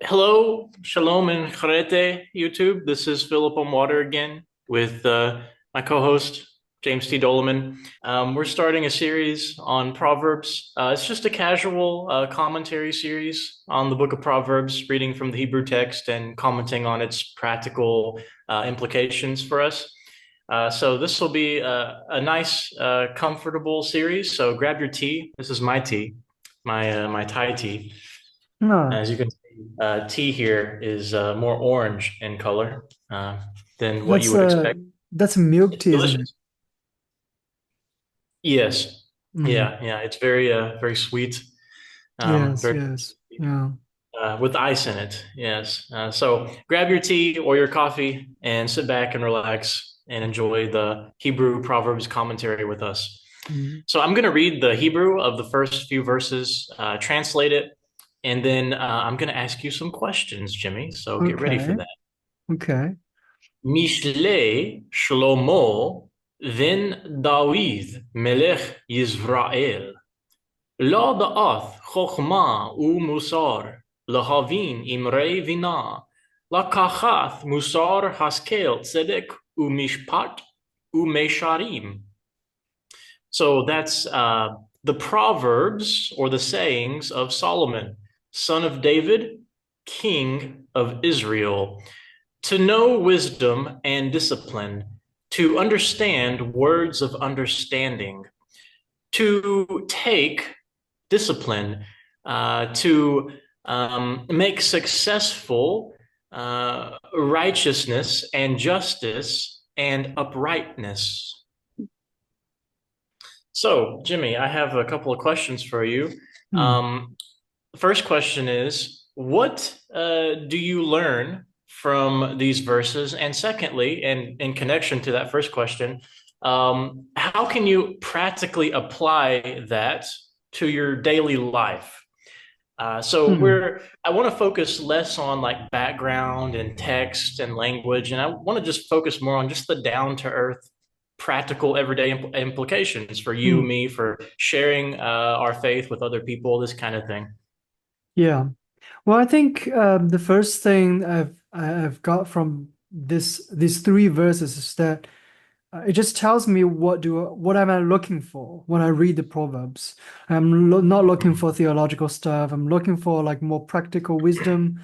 Hello, shalom and charete, YouTube. This is Philip on Water again with my co-host James T. Doleman. We're starting a series on Proverbs. It's just a casual commentary series on the book of Proverbs, reading from the Hebrew text and commenting on its practical implications for us. So this will be a nice, comfortable series. So grab your tea. This is my tea, my Thai tea. No, As you can see, tea here is more orange in color than what you that's would expect. that's milk It's tea, isn't it? delicious. Yes. Mm. Yeah. It's very sweet. Yes, Very yes. Yeah. with ice in it. Yes. So grab your tea or your coffee and sit back and relax and enjoy the Hebrew Proverbs commentary with us. Mm. So I'm going to read the Hebrew of the first few verses, translate it, and then I'm going to ask you some questions, Jimmy. So get ready for Okay. that. Okay. Mishle Shlomo ben David melech Yisrael. La da'ath chokhmah u musar lahavin imrei vina lakachath musar haskel tzedek u mishpat u mesharim. So that's the Proverbs or the sayings of Solomon, son of David, king of Israel. To know wisdom and discipline, to understand words of understanding, to take discipline, to make successful righteousness and justice and uprightness. So, Jimmy, I have a couple of questions for you. Mm. Um, First question is, what do you learn from these verses? And secondly, and in connection to that first question, how can you practically apply that to your daily life? Mm. I want to focus less on like background and text and language, and I want to just focus more on just the down to earth, practical, everyday implications for you, Mm. me, for sharing our faith with other people, this kind of thing. Yeah. Well, I think the first thing I've got from these three verses is that it just tells me what am I looking for when I read the Proverbs. I'm not looking for theological stuff. I'm looking for like more practical wisdom,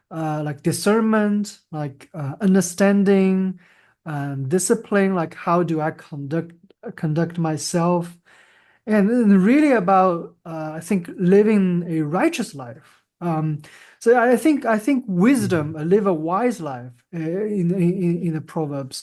like discernment, like understanding, discipline, like how do I conduct myself, and then really about I think living a righteous life. So I think wisdom, live a wise life in the Proverbs,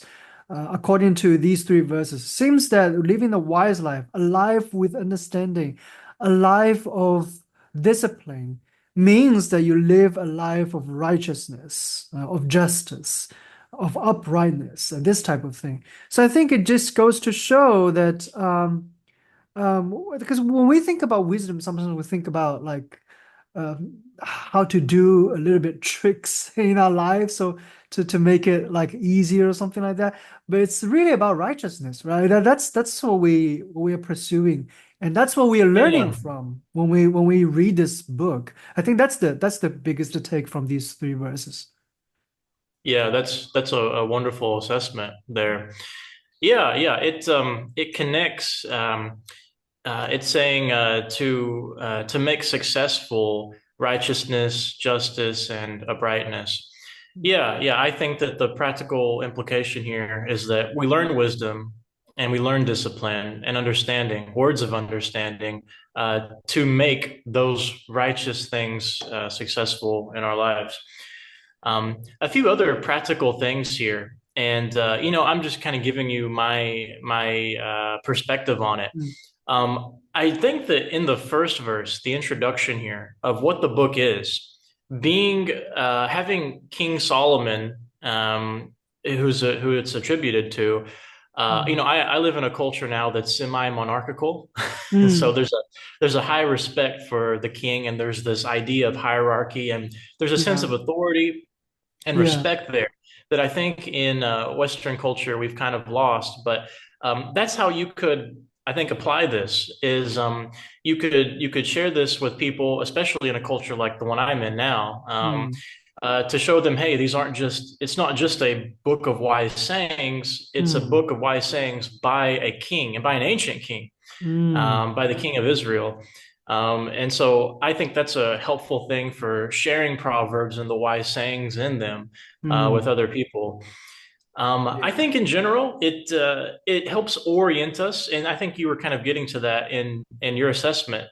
according to these three verses, seems that living a wise life, a life with understanding, a life of discipline, means that you live a life of righteousness, of justice, of uprightness, and this type of thing. So I think it just goes to show that. Because when we think about wisdom, sometimes we think about like how to do a little bit tricks in our lives, so to make it like easier or something like that. But it's really about righteousness, right? That's what we are pursuing, and that's what we are learning Yeah. from when we read this book. I think that's the biggest take from these three verses. Yeah, that's a wonderful assessment there. Yeah. It connects. It's saying to make successful righteousness, justice, and uprightness. Yeah. I think that the practical implication here is that we learn wisdom and we learn discipline and understanding, words of understanding, to make those righteous things successful in our lives. A few other practical things here, and I'm just kind of giving you my perspective on it. Mm. I think that in the first verse, the introduction here of what the book is, being having King Solomon, who it's attributed to. Mm. I live in a culture now that's semi-monarchical, so Mm. there's a high respect for the king, and there's this idea of hierarchy, and there's a sense Yeah, of authority and yeah, respect there that I think in Western culture we've kind of lost. But that's how you could I think apply this is you could share this with people, especially in a culture like the one I'm in now, Mm, to show them, hey, these aren't just it's not just a book of wise sayings, it's a mm, book of wise sayings by a king and by an ancient king, mm, by the king of Israel. And so I think that's a helpful thing for sharing Proverbs and the wise sayings in them with mm. other people. I Yeah. think in general it helps orient us, and I think you were kind of getting to that in your assessment.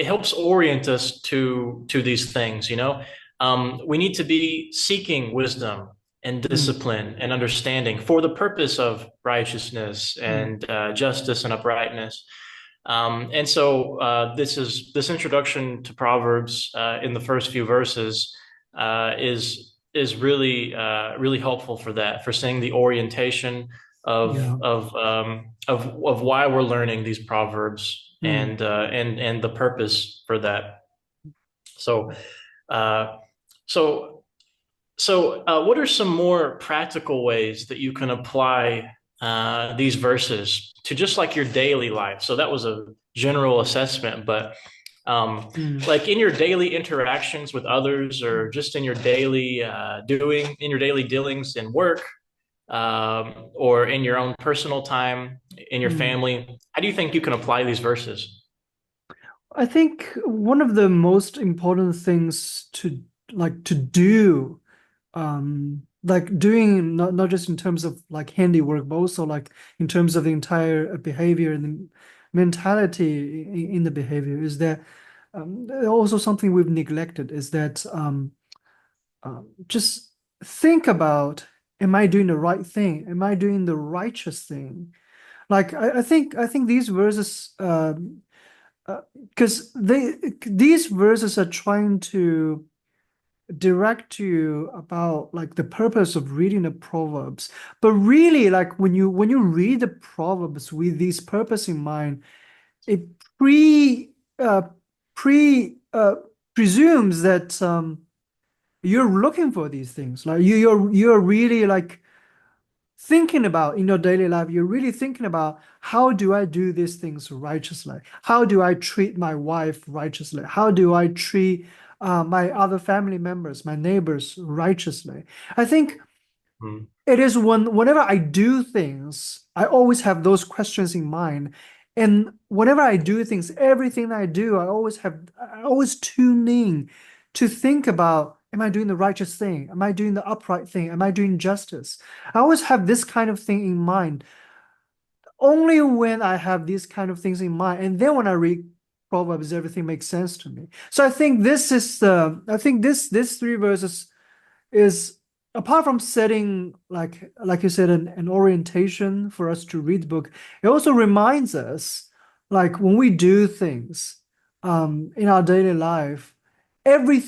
It helps orient us to these things. We need to be seeking wisdom and Mm, discipline and understanding for the purpose of righteousness mm. and justice and uprightness. And so this introduction to Proverbs in the first few verses is really really helpful for that, for seeing the orientation Yeah. of why we're learning these proverbs Mm, and the purpose for that. So uh, so what are some more practical ways that you can apply these verses to just like your daily life? So that was a general assessment, but mm, like in your daily interactions with others, or just in your daily in your daily dealings in work, or in your own personal time, in your mm. family, how do you think you can apply these verses? I think one of the most important things to do, like doing not just in terms of like handiwork, but also like in terms of the entire behavior and the mentality in the behavior, is that also something we've neglected is that just think about, am I doing the right thing? Am I doing the righteous thing? Like I think these verses because these verses are trying to direct you about like the purpose of reading the Proverbs. But really, like when you read the Proverbs with this purpose in mind, it uh pre presumes that you're looking for these things. Like you're really like thinking about in your daily life, you're really thinking about, how do I do these things righteously? How do I treat my wife righteously? How do I treat my other family members, my neighbors righteously? I think Hmm. it is whenever I do things, I always have those questions in mind. And whenever I do things, everything that I do, I always tune in to think about, am I doing the righteous thing? Am I doing the upright thing? Am I doing justice? I always have this kind of thing in mind. Only when I have these kind of things in mind, and then when I read Proverbs, everything makes sense to me. So I think this three verses is, apart from setting like you said an orientation for us to read the book, it also reminds us, like when we do things in our daily life, every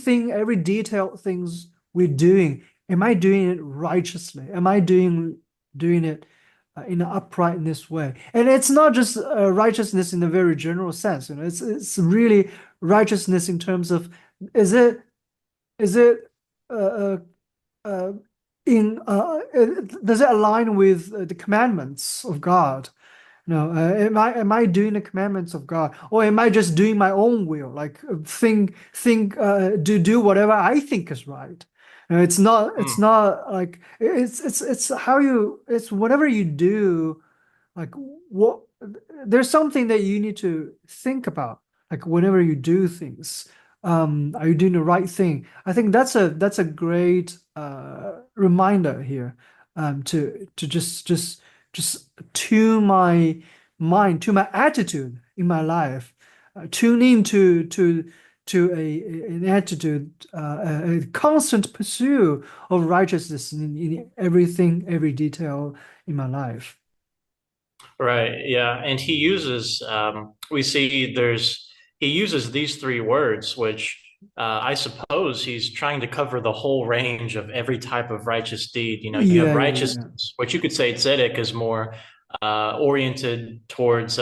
detailed things we're doing, am I doing it righteously? Am I doing it in an uprightness way? And it's not just righteousness in a very general sense, it's really righteousness in terms of, is it is it uh, uh, uh, in does it align with the commandments of God? No, am I doing the commandments of God, or am I just doing my own will? Like do whatever I think is right. It's not like it's how you, it's whatever you do, like what, there's something that you need to think about, like whenever you do things, are you doing the right thing? I think that's a great reminder here, to just tune my mind, to my attitude in my life, tune in to an attitude, a constant pursuit of righteousness in everything, every detail in my life. Right. Yeah. And we see he uses these three words, which I suppose he's trying to cover the whole range of every type of righteous deed. You have Yeah, yeah, yeah. righteousness, which you could say tzedek is more oriented towards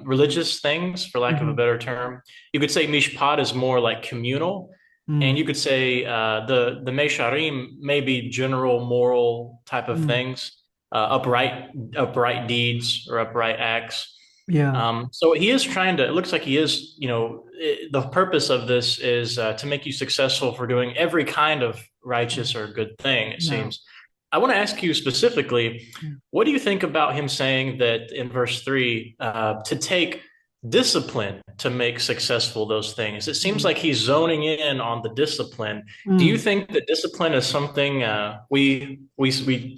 religious things, for lack of a Hmm. better term. You could say mishpat is more like communal. And Mm, you could say the mesharim may be general moral type of mm, things, upright deeds or upright acts. Yeah. So he is trying to, it looks like he is, the purpose of this is to make you successful for doing every kind of righteous or good thing, it Yeah. seems. I want to ask you specifically, Yeah. what do you think about him saying that in verse 3, to take discipline to make successful those things? It seems Mm. like he's zoning in on the discipline. Do you Mm. think that discipline is something we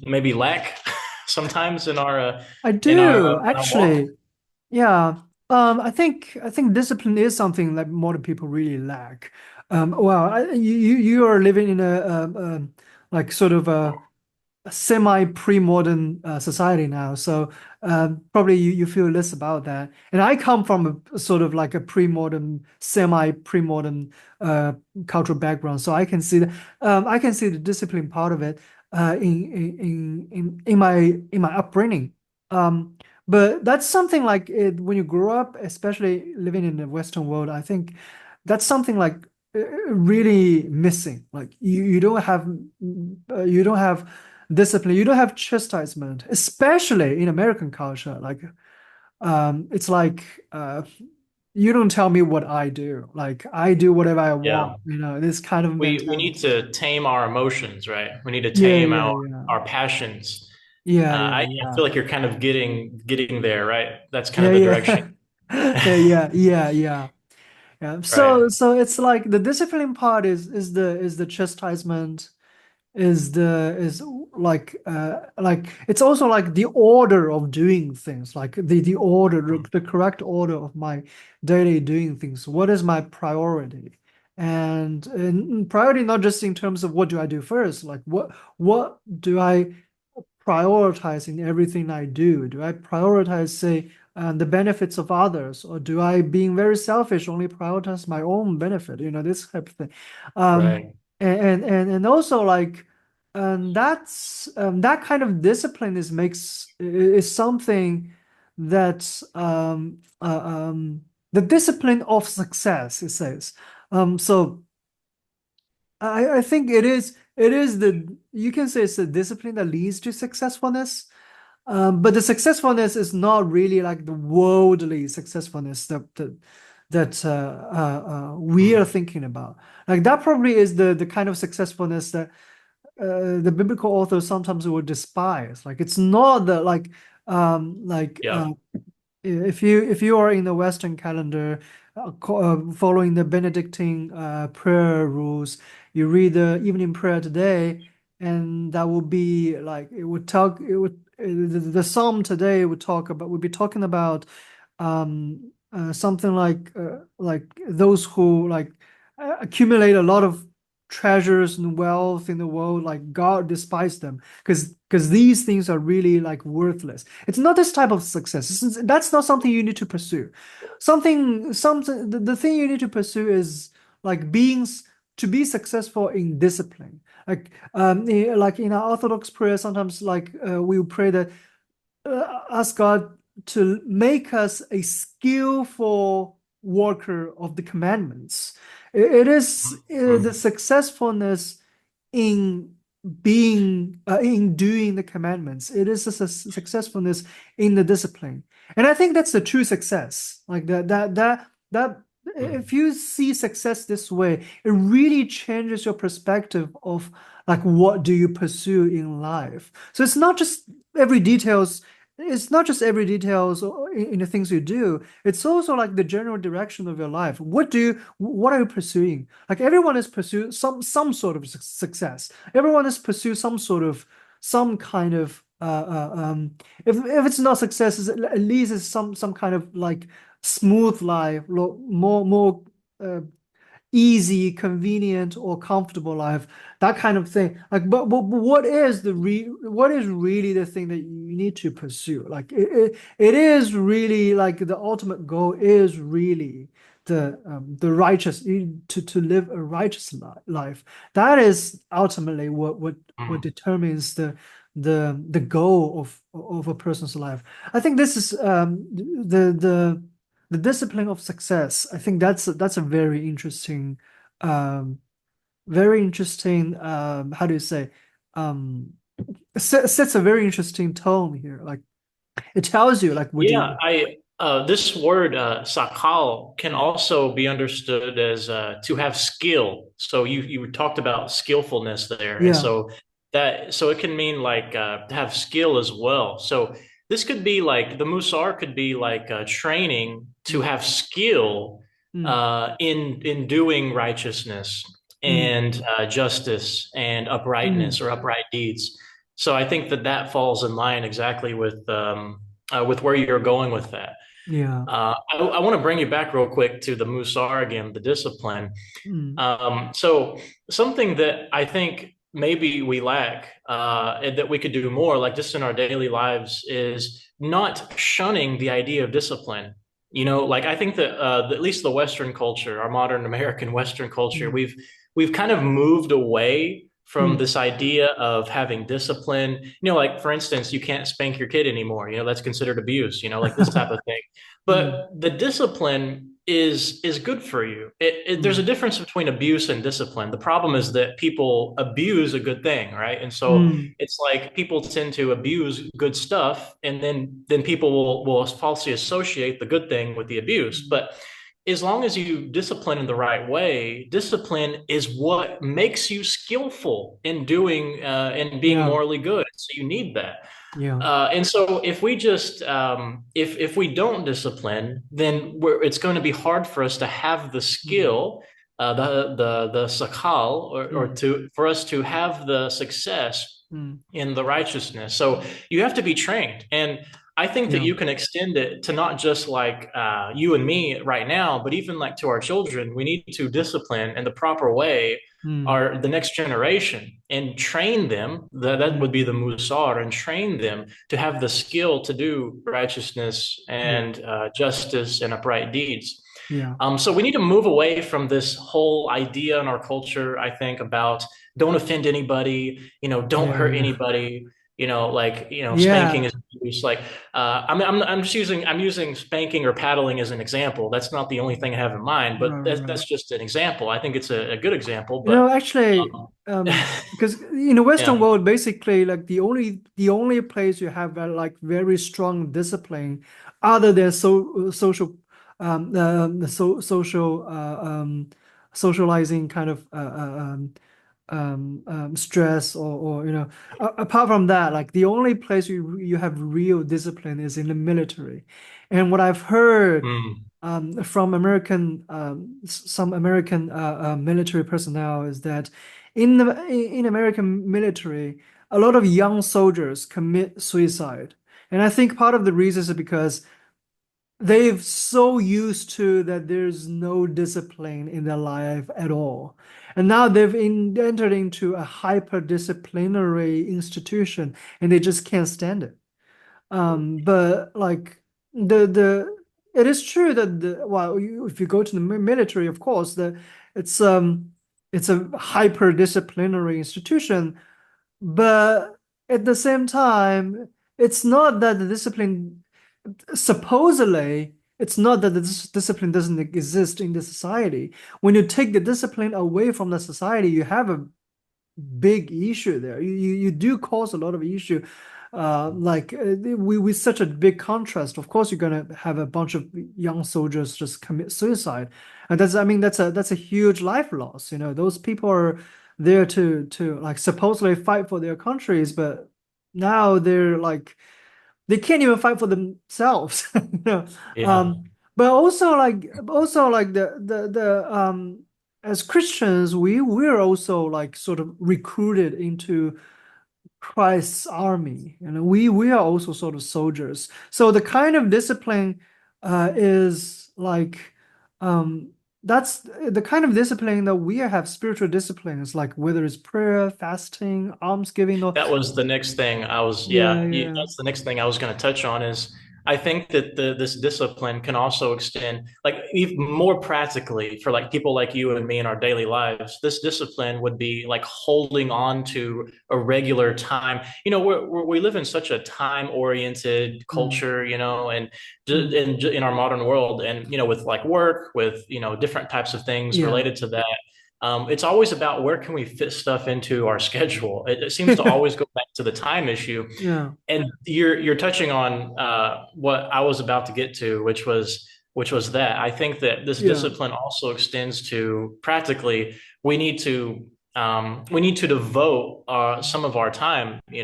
maybe lack sometimes I in do our walk? actually. Yeah. I think discipline is something that modern people really lack. Well, you are living in a like sort of a semi-pre-modern society now. So probably you feel less about that. And I come from a sort of like a pre-modern, semi-pre-modern cultural background, so I can see the discipline part of it in my upbringing. Um, but that's something like when you grow up, especially living in the Western world, I think that's something like really missing. Like you don't have discipline. You don't have chastisement, especially in American culture. Like, it's like you don't tell me what I do. Like, I do whatever I want. Yeah. This kind of We need mentality. to tame our emotions, right? We need to Yeah, tame yeah, yeah, our passions. yeah, I yeah, feel like you're kind of getting there, right? That's kind yeah, of the direction, yeah, yeah, yeah, yeah, yeah. Yeah. right? So it's like the discipline part is the chastisement is like it's also like the order of doing things, like the order, Mm. the correct order of my daily doing things. What is my priority? And priority not just in terms of what do I do first, like what do I prioritize in everything I do? Do I prioritize, say, the benefits of others, or do I, being very selfish, only prioritize my own benefit? This type of thing. Um, Right. and also like, that kind of discipline is something that the discipline of success, it says. So. I think it is the you can say it's the discipline that leads to successfulness. But the successfulness is not really like the worldly successfulness that we are Mm. thinking about. Like that probably is the kind of successfulness that the biblical authors sometimes would despise. Like it's not the like Yeah. if you are in the Western calendar, following the Benedictine prayer rules, you read the evening prayer today, and that will be like the psalm today would be talking about something like those who like accumulate a lot of treasures and wealth in the world, like God despised them because these things are really like worthless. It's not this type of success. That's not something you need to pursue. Something the thing you need to pursue is like to be successful in discipline. Like in our Orthodox prayer, sometimes like we will pray that ask God to make us a skillful worker of the commandments. It is the Mm. successfulness in in doing the commandments. It is a successfulness in the discipline, and I think that's the true success. Like that. Mm. If you see success this way, it really changes your perspective of like what do you pursue in life. So every details it's not just every details in the things you do. It's also like the general direction of your life. What are you pursuing? Like everyone is pursue some sort of success. Everyone is pursue some kind of if it's not success, at least it's some kind of like smooth life, more uh, easy, convenient, or comfortable life, that kind of thing. Like, but what is really the thing that you need to pursue? Like, it is really like the ultimate goal is really the righteous to live a righteous life. That is ultimately what Mm. determines the goal of a person's life. I think this is the discipline of success. I think that's a um, very interesting. How do you say? Um, sets a very interesting tone here. Like it tells you, like, what do Yeah, you? This word sakal can also be understood as to have skill. So you talked about skillfulness there, and Yeah. so it can mean like to have skill as well. So this could be like the musar could be like training to Mm, have skill mm, in doing righteousness mm, and justice and mm. uprightness or upright deeds. So I think that that falls in line exactly with where you're going with that. Yeah. I want to bring you back real quick to the Musar again, the discipline. Mm, So something that I think maybe we lack and that we could do more, like just in our daily lives, is not shunning the idea of discipline. Like I think that at least the Western culture, our modern American Western culture, mm, we've kind of moved away from mm. this idea of having discipline. Like for instance, you can't spank your kid anymore. That's considered abuse. Like this type of thing. Mm, But the discipline is good for you. There's a mm, difference between abuse and discipline. The problem is that people abuse a good thing, right? And so mm, it's like people tend to abuse good stuff, and then people will falsely associate the good thing with the abuse. mm. But as long as you discipline in the right way, discipline is what makes you skillful in doing and being Yeah. morally good. So you need that. Yeah. And so if we just if we don't discipline, then it's going to be hard for us to have the Mm, skill, the sakal, or mm, to for us to have the success mm. in the righteousness. So you have to be trained, and I think that Yeah. you can extend it to not just like you and me right now, but even like to our children. We need to discipline in the proper way Mm, the next generation and train them. That would mm. be the musar, and train them to have the skill to do righteousness Yeah. and justice and upright deeds. Yeah. So we need to move away from this whole idea in our culture, I think, about don't offend anybody, don't Yeah. hurt Yeah. anybody, like, spanking Yeah. is abuse. Like, I'm just using spanking or paddling as an example. That's not the only thing I have in mind, but Right, right, that's right. just an example. I think it's a good example, but Actually, um, because in the Western yeah. world, basically, like the only place you have like very strong discipline, other than social, the social, socializing kind of stress or apart from that, like the only place you have real discipline is in the military. And what I've heard Mm. from some American military personnel is that in American military, a lot of young soldiers commit suicide, and I think part of the reason is because they've so used to that there's no discipline in their life at all. And now entered into a hyper disciplinary institution and they just can't stand it. But like the it is true that if you go to the military, of course, it's a hyper disciplinary institution, but at the same time, it's not that the discipline supposedly it's not that the discipline doesn't exist in the society. When you take the discipline away from the society, you have a big issue there. You do cause a lot of issue. We with such a big contrast, of course, you're gonna have a bunch of young soldiers just commit suicide, and that's a huge life loss. Those people are there to like supposedly fight for their countries, but now they're like they can't even fight for themselves. you know. Yeah. But also like the as Christians, we're also like sort of recruited into Christ's army. We are also sort of soldiers. So the kind of discipline is like that's the kind of discipline that we have spiritual disciplines, like whether it's prayer, fasting, almsgiving, or That was the next thing yeah, yeah. that's the next thing I was going to touch on is I think that this discipline can also extend like even more practically for like people like you and me in our daily lives. This discipline would be like holding on to a regular time. We live in such a time oriented Mm, culture, and mm, in our modern world, and with like work, with different types of things yeah. related to that. it's always about where can we fit stuff into our schedule. It seems to always go back to the time issue. Yeah, And you're touching on what I was about to get to, which was that I think that this yeah, discipline also extends to practically we need to devote some of our time, yeah,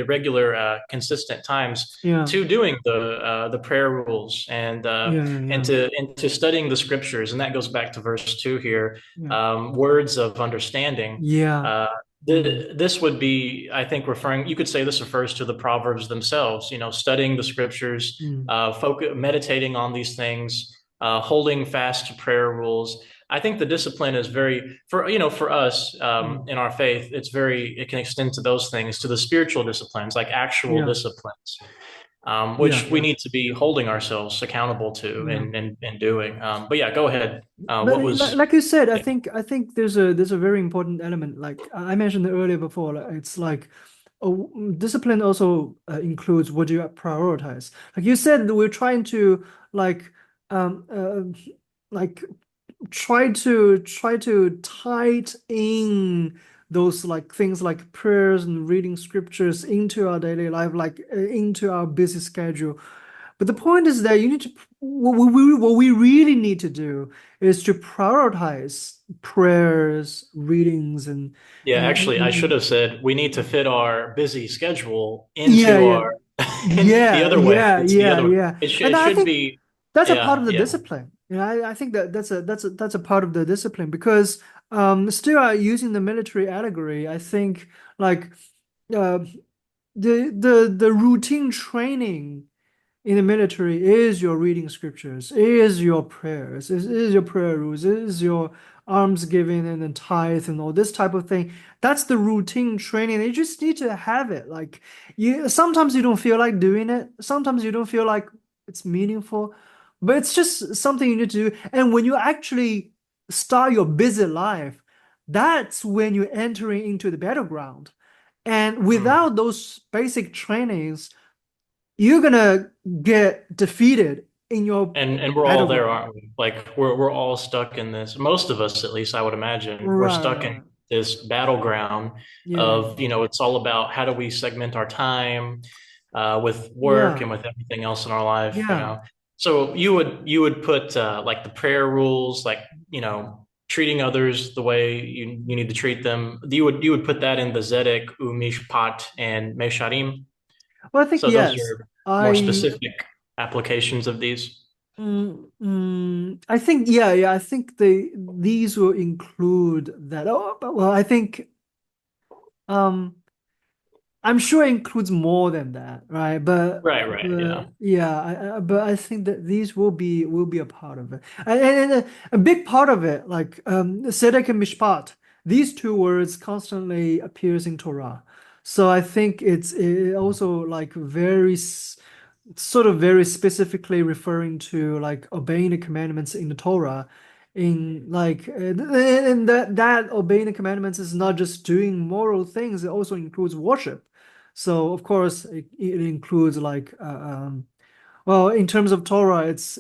irregular, consistent times yeah, to doing the prayer rules yeah, yeah, yeah, and to studying the scriptures, and that goes back to verse 2 here, yeah, words of understanding. yeah. Uh, Mm, this would be, I think, you could say this refers to the Proverbs themselves, studying the scriptures, mm, meditating on these things, holding fast to prayer rules. I think the discipline is for us mm, in our faith, it can extend to those things, to the spiritual disciplines, like actual yeah, disciplines, yeah, which we yeah, need to be holding ourselves accountable to yeah. and doing. But yeah, go ahead. But What was, like you said, yeah. I think there's a very important element. Like I mentioned earlier before, like, it's like discipline also includes what you prioritize. Like you said, we're trying to like um like try to tight in those like things like prayers and reading scriptures into our daily life, like into our busy schedule. But the point is that you need to what we really need to do is to prioritize prayers, readings, Yeah, actually, I should and have said we need to fit our busy schedule yeah, into yeah, our the yeah, other way. yeah, It's the yeah, other way. yeah. It And I should think be, that's a part yeah, of the yeah. discipline. I think that's a part of the discipline because still using the military allegory, I think like uh, the routine training in the military is your reading scriptures, is your prayers, is your prayer rules, is your alms giving and then tithe and all this type of thing. That's the routine training. You just need to have it. Like you sometimes you don't feel like doing it. Sometimes you don't feel like it's meaningful, but it's just something you need to do. And when you actually start your busy life, that's when you're entering into the battleground. And Mm. without those basic trainings, you're gonna get defeated in your And we're all there, battleground. aren't we? Like we're all stuck in this. Most of us, at least, I would imagine, we're Right, stuck right, in right. this battleground Yeah, of, it's all about how do we segment our time with work yeah, and with everything else in our life. yeah. So you would put like the prayer rules, like, treating others the way you need to treat them. You would put that in the Zedek, Umishpat, and Mesharim. Well, I think So those yes. are more I specific applications of these. I think yeah, yeah. I think these will include that. Oh, but, well, I think um I'm sure it includes more than that, right? But Right, right, yeah. yeah, but I think that these will be a part of it, and a big part of it, like tzedek and mishpat, these two words constantly appears in Torah, so I think it also like sort of very specifically referring to like obeying the commandments in the Torah, in like and that obeying the commandments is not just doing moral things; it also includes worship. So of course it includes like well, in terms of Torah, it's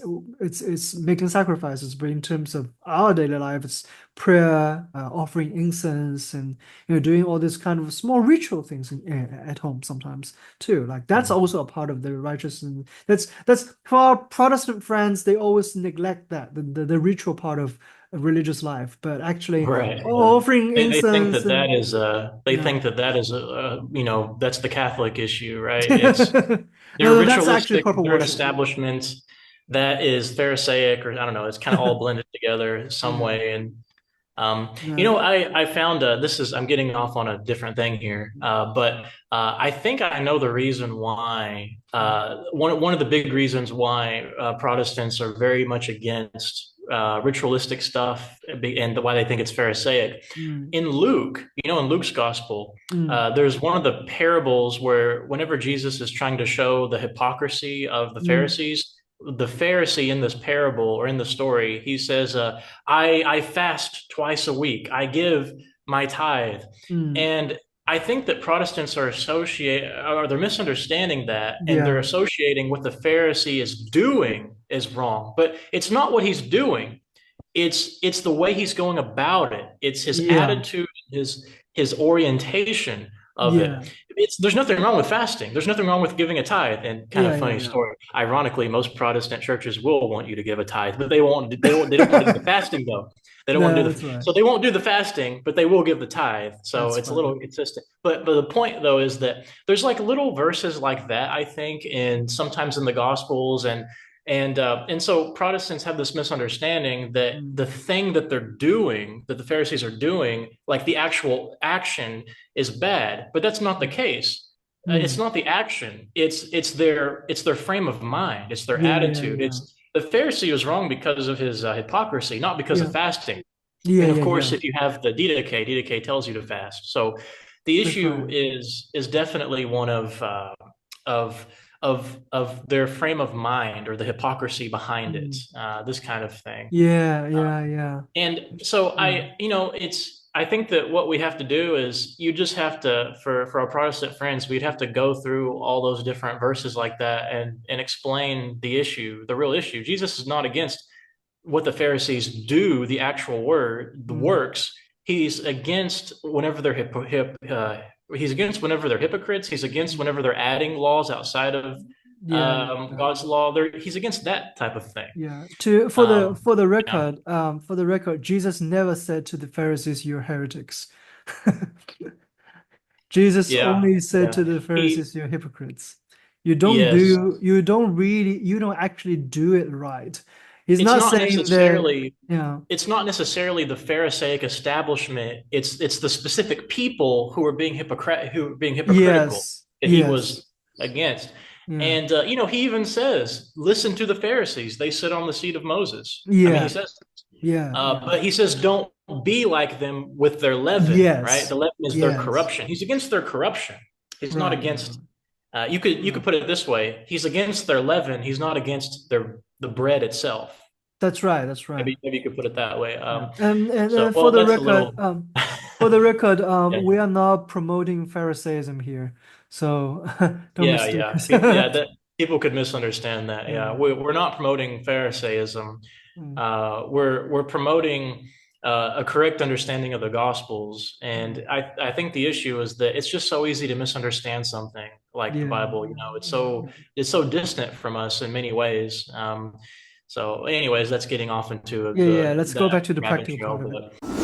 making sacrifices, but in terms of our daily life, it's prayer, offering incense, and doing all this kind of small ritual things at home sometimes too. Like that's Mhm. also a part of the righteousness. That's for our Protestant friends, they always neglect that the ritual part of religious life, but actually Right, yeah. offering They think incense that and they yeah. think that that's the Catholic issue, right? It's No, they're no, that's actually ritualistic, proper they're an worship. establishment that is Pharisaic, or I don't know, it's kind of all blended together in some Yeah. way. And Yeah. I found I'm getting off on a different thing here, but I think I know the reason why. One of the big reasons why Protestants are very much against ritualistic stuff, and why they think it's Pharisaic. Mm, In Luke, in Luke's gospel, mm, there's one of the parables where whenever Jesus is trying to show the hypocrisy of the mm, Pharisees, the Pharisee in this parable or in the story, he says, I fast twice a week. I give my tithe. mm. And I think that Protestants they're misunderstanding that, and they're Yeah. associating what the Pharisee is doing is wrong. But it's not what he's doing. it's the way he's going about it. It's his Yeah. attitude, his orientation of it. Yeah. There's nothing wrong with fasting. There's nothing wrong with giving a tithe. And kind Yeah. of Yeah. funny Yeah. story. Ironically, most Protestant churches will want you to give a tithe, but they don't want to do the fasting though. They don't want to do That's right. so they won't do the fasting, but they will give the tithe. So That's it's a right. little inconsistent. But the point though is that there's like little verses like that, I think, in sometimes in the Gospels and so Protestants have this misunderstanding that the Mm. thing that they're doing, that the Pharisees are doing, like the actual action, is bad. But that's not the case. It's Mm. not the action. It's their frame of mind. It's their Yeah. Yeah. attitude. Yeah. It's the Pharisee was wrong because of his hypocrisy, not because of Yeah. fasting. Yeah. And of Yeah. course, Yeah. if you have the didache tells you to fast. So the That's issue right. is definitely one of of their frame of mind or the hypocrisy behind it, Mm. this kind of thing. Yeah. Yeah. Yeah. And so Yeah. I think that what we have to do is you just have to, for our Protestant friends, we'd have to go through all those different verses like that and explain the issue, the real issue. Jesus is not against what the Pharisees do, the actual the Mm. works. He's against whenever they're he's against whenever they're hypocrites. He's against Mm. whenever they're adding laws outside of Yeah. Yeah. Yeah. God's law. He's against that type of thing. Yeah. To Um, yeah, for the record, Jesus never said to the Pharisees, "You're heretics." Jesus yeah, only said yeah. to the He, Pharisees, "You're hypocrites. yes, You don't actually do it right." He's it's not not saying that, necessarily yeah, it's not necessarily the Pharisaic establishment. It's the specific people who are being hypocritical yes, that he yes, was against. yeah, And he even says, "Listen to the Pharisees; they sit on the seat of Moses." I mean, he yeah, says, yeah, yeah, but he says, "Don't be like them with their leaven." Right? The yes, leaven is their yes, corruption. He's against their corruption. He's not right, right, against. You right. could put it this way: He's against their leaven. He's not against the bread itself. That's right, that's right. Maybe you could put it that way. Yeah, So for well, the that's a record, little, yeah, we are not promoting Pharisaism here, so don't mistake yeah. us. Yeah, that people could misunderstand that. Yeah, Yeah. we're not promoting Pharisaism. Mm, We're promoting a correct understanding of the Gospels, mm. and I think the issue is that it's just so easy to misunderstand something like the Yeah, Bible. yeah, yeah, yeah. It's so distant from us in many ways. So, anyways, that's getting off into Yeah, yeah. Let's the go back to the rabbit practical part trail, of it. but.